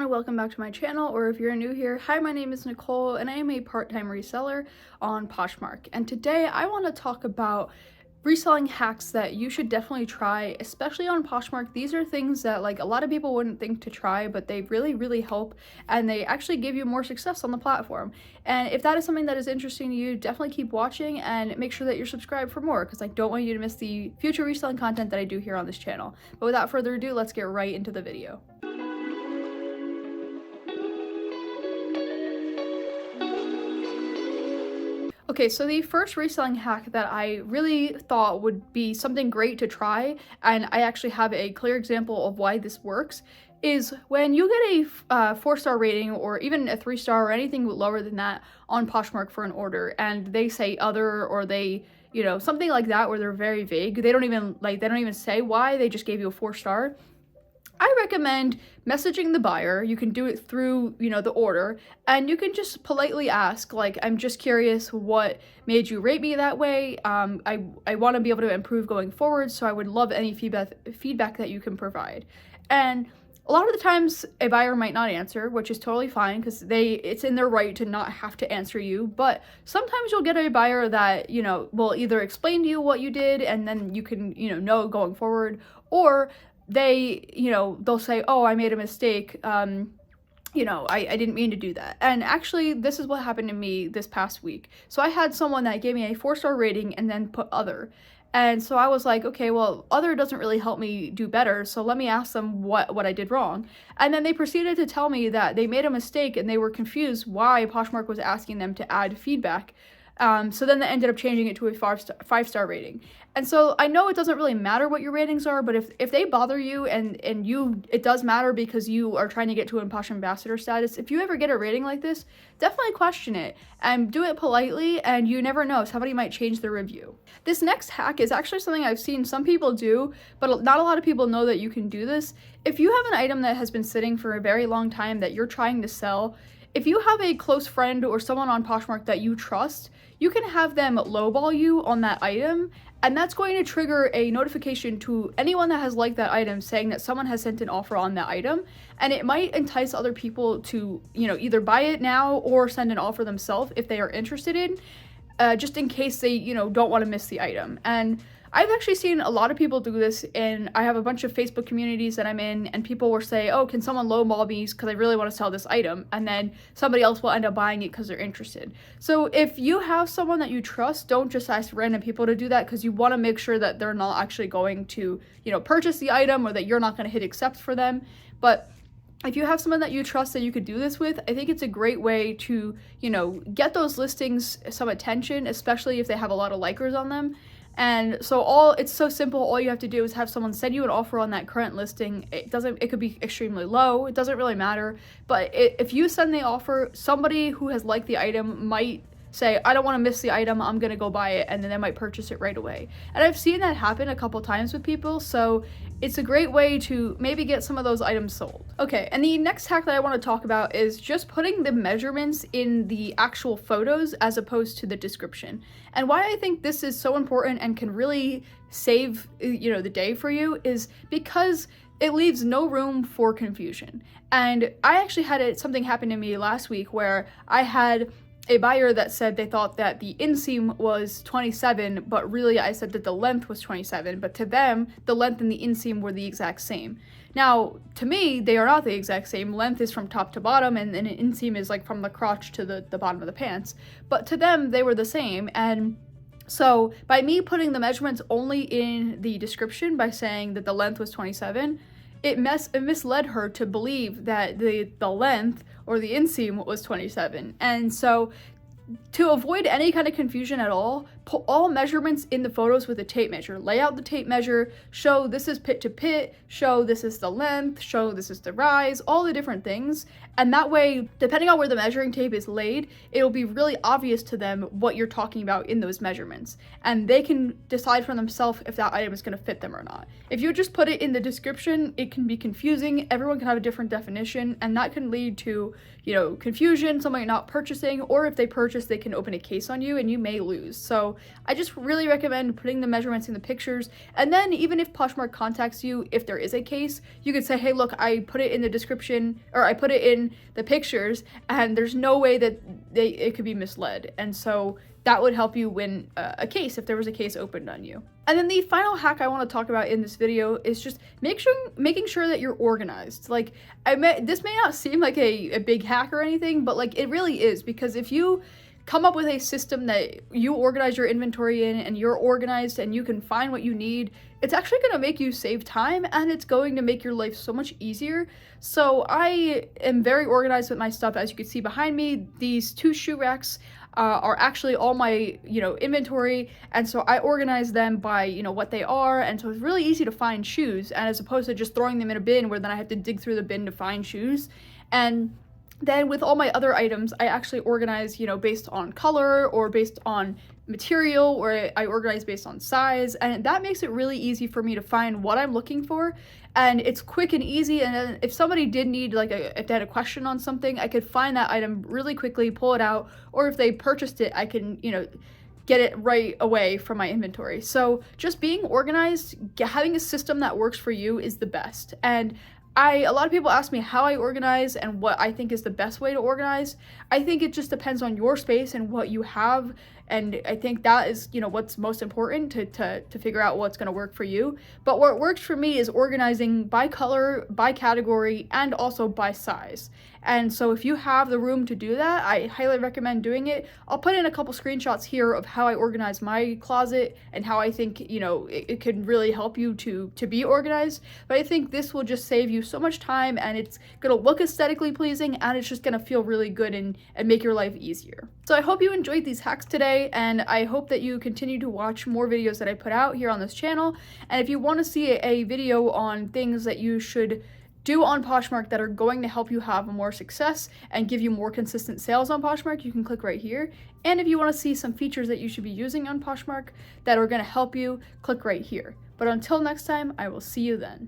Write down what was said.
everyone, welcome back to my channel, or if you're new here, hi, my name is Nicole and I am a part-time reseller on Poshmark. And today I want to talk about reselling hacks that you should definitely try, especially on Poshmark. These are things that like a lot of people wouldn't think to try, but they really help and they actually give you more success on the platform. And if that is something that is interesting to you, definitely keep watching and make sure that you're subscribed for more, because I don't want you to miss the future reselling content that I do here on this channel. But without further ado, let's get right into the video. Okay, so the first reselling hack that I really thought would be something great to try, and I actually have a clear example of why this works, is when you get a 4-star rating or even a 3-star or anything lower than that on Poshmark for an order, and they say other, or they, you know, something like that where they're very vague. They don't even say why, they just gave you a 4-star. I recommend messaging the buyer. You can do it through, the order, and you can just politely ask, like, I'm just curious what made you rate me that way. I want to be able to improve going forward, so I would love any feedback that you can provide. And a lot of the times a buyer might not answer, which is totally fine because it's in their right to not have to answer you. But sometimes you'll get a buyer that, will either explain to you what you did and then you can, know going forward, or they'll say, oh, I made a mistake. I didn't mean to do that. And actually, this is what happened to me this past week. So I had someone that gave me a 4-star rating and then put other. And so I was like, okay, well, other doesn't really help me do better, so let me ask them what I did wrong. And then they proceeded to tell me that they made a mistake and they were confused why Poshmark was asking them to add feedback. So then they ended up changing it to a 5-star rating. And so I know it doesn't really matter what your ratings are, but if they bother you and it does matter because you are trying to get to a Posh Ambassador status, if you ever get a rating like this, definitely question it and do it politely, and you never know, somebody might change their review. This next hack is actually something I've seen some people do, but not a lot of people know that you can do this. If you have an item that has been sitting for a very long time that you're trying to sell, if you have a close friend or someone on Poshmark that you trust, you can have them lowball you on that item, and that's going to trigger a notification to anyone that has liked that item saying that someone has sent an offer on that item, and it might entice other people to, either buy it now or send an offer themselves if they are interested in, just in case they, don't want to miss the item. And I've actually seen a lot of people do this, and I have a bunch of Facebook communities that I'm in, and people will say, oh, can someone lowball me because I really want to sell this item, and then somebody else will end up buying it because they're interested. So if you have someone that you trust, don't just ask random people to do that, because you want to make sure that they're not actually going to, purchase the item, or that you're not going to hit accept for them. But if you have someone that you trust that you could do this with, I think it's a great way to, get those listings some attention, especially if they have a lot of likers on them. And so it's so simple. All you have to do is have someone send you an offer on that current listing. It could be extremely low. It doesn't really matter. But if you send the offer, somebody who has liked the item might say, I don't want to miss the item, I'm going to go buy it, and then they might purchase it right away. And I've seen that happen a couple times with people, so it's a great way to maybe get some of those items sold. Okay, and the next hack that I want to talk about is just putting the measurements in the actual photos as opposed to the description. And why I think this is so important and can really save, the day for you is because it leaves no room for confusion. And I actually had something happen to me last week where I had a buyer that said they thought that the inseam was 27, but really I said that the length was 27, but to them, the length and the inseam were the exact same. Now, to me, they are not the exact same. Length is from top to bottom, and an inseam is like from the crotch to the bottom of the pants. But to them, they were the same, and so by me putting the measurements only in the description by saying that the length was 27, it misled her to believe that the length or the inseam was 27. And so to avoid any kind of confusion at all, put all measurements in the photos with a tape measure. Lay out the tape measure, show this is pit to pit, show this is the length, show this is the rise, all the different things. And that way, depending on where the measuring tape is laid, it'll be really obvious to them what you're talking about in those measurements. And they can decide for themselves if that item is going to fit them or not. If you just put it in the description, it can be confusing. Everyone can have a different definition, and that can lead to, confusion, somebody not purchasing, or if they purchase, purchase, they can open a case on you and you may lose. So I just really recommend putting the measurements in the pictures. And then even if Poshmark contacts you, if there is a case, you could say, hey, look, I put it in the description, or I put it in the pictures, and there's no way that it could be misled. And so that would help you win a case if there was a case opened on you. And then the final hack I want to talk about in this video is just making sure that you're organized. Like, this may not seem like a big hack or anything, but like it really is, because if you come up with a system that you organize your inventory in and you're organized and you can find what you need, it's actually going to make you save time and it's going to make your life so much easier. So I am very organized with my stuff. As you can see behind me, these 2 shoe racks are actually all my, inventory, and so I organize them by, what they are, and so it's really easy to find shoes, and as opposed to just throwing them in a bin where then I have to dig through the bin to find shoes. And then with all my other items, I actually organize, based on color or based on material, or I organize based on size, and that makes it really easy for me to find what I'm looking for, and it's quick and easy. And then if somebody did need, if they had a question on something, I could find that item really quickly, pull it out, or if they purchased it, I can, get it right away from my inventory. So just being organized, having a system that works for you is the best. And a lot of people ask me how I organize and what I think is the best way to organize. I think it just depends on your space and what you have, and I think that is, what's most important to figure out what's going to work for you. But what works for me is organizing by color, by category, and also by size. And so if you have the room to do that, I highly recommend doing it. I'll put in a couple screenshots here of how I organize my closet and how I think, it can really help you to be organized. But I think this will just save you so much time, and it's going to look aesthetically pleasing, and it's just going to feel really good and make your life easier. So I hope you enjoyed these hacks today, and I hope that you continue to watch more videos that I put out here on this channel. And if you want to see a video on things that you should do on Poshmark that are going to help you have more success and give you more consistent sales on Poshmark, you can click right here. And if you want to see some features that you should be using on Poshmark that are going to help you, click right here. But until next time, I will see you then.